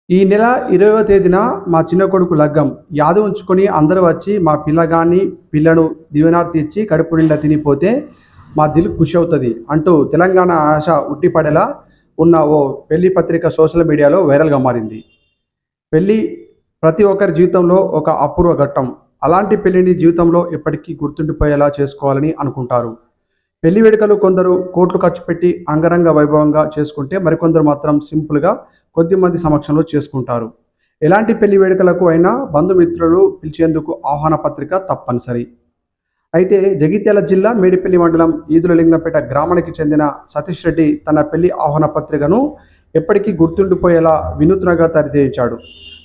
ఈ నెల 20వ తేదీన మా చిన్న కొడుకు లగ్గం. యాది ఉంచుకొని అందరూ వచ్చి మా పిల్లగాన్ని, పిల్లను దీవెనార్తి ఇచ్చి కడుపు నిండా తినిపోతే మా దిల్ ఖుషి అవుతది అంటూ తెలంగాణ ఆశ ఉట్టిపడేలా ఉన్న ఓ పెళ్లి పత్రిక సోషల్ మీడియాలో వైరల్‌గా మారింది. పెళ్లి ప్రతి ఒక్కరి జీవితంలో ఒక అపూర్వ ఘట్టం. అలాంటి పెళ్లిని జీవితంలో ఎప్పటికీ గుర్తుండిపోయేలా చేసుకోవాలని అనుకుంటారు. పెళ్లి వేడుకలు కొందరు కోట్లు ఖర్చు పెట్టి అంగరంగ వైభవంగా చేసుకుంటే మరికొందరు మాత్రం సింపుల్‌గా కొద్దిమంది సమక్షంలో చేసుకుంటారు. ఎలాంటి పెళ్లి వేడుకలకు అయినా బంధుమిత్రులు పిలిచేందుకు ఆహ్వాన పత్రిక తప్పనిసరి. అయితే జగిత్యాల జిల్లా మేడిపల్లి మండలం ఈదులలింగంపేట గ్రామానికి చెందిన సతీష్ రెడ్డి తన పెళ్లి ఆహ్వాన పత్రికను ఎప్పటికీ గుర్తుండిపోయేలా వినూత్నంగా తయారుచేయించాడు.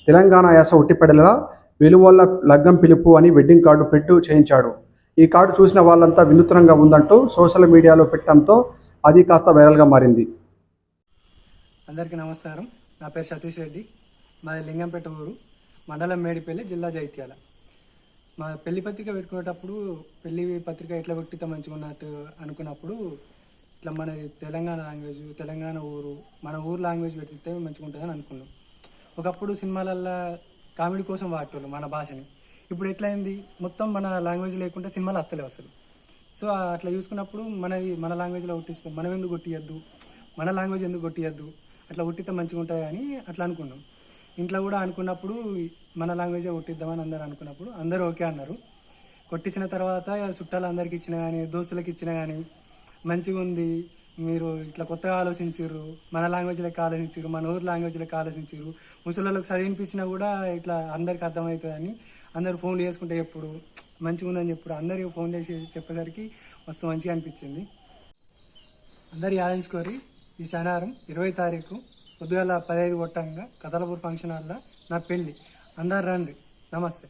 తెలంగాణ యాస ఉట్టిపడేలా వెలువల్ల లగ్గం పిలుపు అని వెడ్డింగ్ కార్డు పెట్టు చేయించాడు. ఈ కార్డు చూసిన వాళ్ళంతా వినూత్నంగా ఉందంటూ సోషల్ మీడియాలో పెట్టడంతో అది కాస్త వైరల్‌గా మారింది. అందరికీ నమస్కారం. నా పేరు సతీష్ రెడ్డి. మాది లింగంపేట ఊరు, మండలం మేడిపల్లి, జిల్లా జగిత్యాల. మా పెళ్లి పత్రిక పెట్టుకునేటప్పుడు పెళ్లి పత్రిక ఎట్లా పెట్టితే మంచిగా ఉన్నట్టు అనుకున్నప్పుడు ఇట్లా మన తెలంగాణ లాంగ్వేజ్, తెలంగాణ ఊరు, మన ఊరు లాంగ్వేజ్ పెట్టితే మంచిగా ఉంటుందని అనుకున్నాం. ఒకప్పుడు సినిమాలల్లో కామెడీ కోసం వాడేటోళ్ళు మన భాషని. ఇప్పుడు ఎట్లయింది, మొత్తం మన లాంగ్వేజ్ లేకుంటే సినిమాలు అత్తలేవు అసలు. సో అట్లా చూసుకున్నప్పుడు మన లాంగ్వేజ్లో కొట్టించుకో, మనం ఎందుకు కొట్టియద్దు, మన లాంగ్వేజ్ ఎందుకు కొట్టియద్దు, అట్లా కొట్టితే మంచిగా ఉంటుంది అని అట్లా అనుకున్నాం. ఇంట్లో కూడా అనుకున్నప్పుడు మన లాంగ్వేజే కొట్టిద్దామని అందరూ అనుకున్నప్పుడు అందరూ ఓకే అన్నారు. కొట్టించిన తర్వాత చుట్టాలు అందరికి ఇచ్చినా కానీ, దోస్తులకు ఇచ్చినా కానీ మంచిగా ఉంది, మీరు ఇట్లా కొత్తగా ఆలోచించారు, మన లాంగ్వేజ్ లెక్క ఆలోచించారు, మన ఊరు లాంగ్వేజ్ లెక్క ఆలోచించారు, ముసలిళ్ళకి చదివినిపించినా కూడా ఇట్లా అందరికి అర్థమవుతుందని అందరు ఫోన్లు చేసుకుంటే ఎప్పుడు మంచిగా ఉందని చెప్పుడు అందరికి ఫోన్ చేసి చెప్పేసరికి మస్తు మంచిగా అనిపించింది. అందరు యాదించుకోరి, ఈ శనివారం 20వ తారీఖు పొద్దుగాల 15 కొట్టంగా కథలపూర్ ఫంక్షన్ హాల్లో నా పెళ్ళి. అందరు రండి. నమస్తే.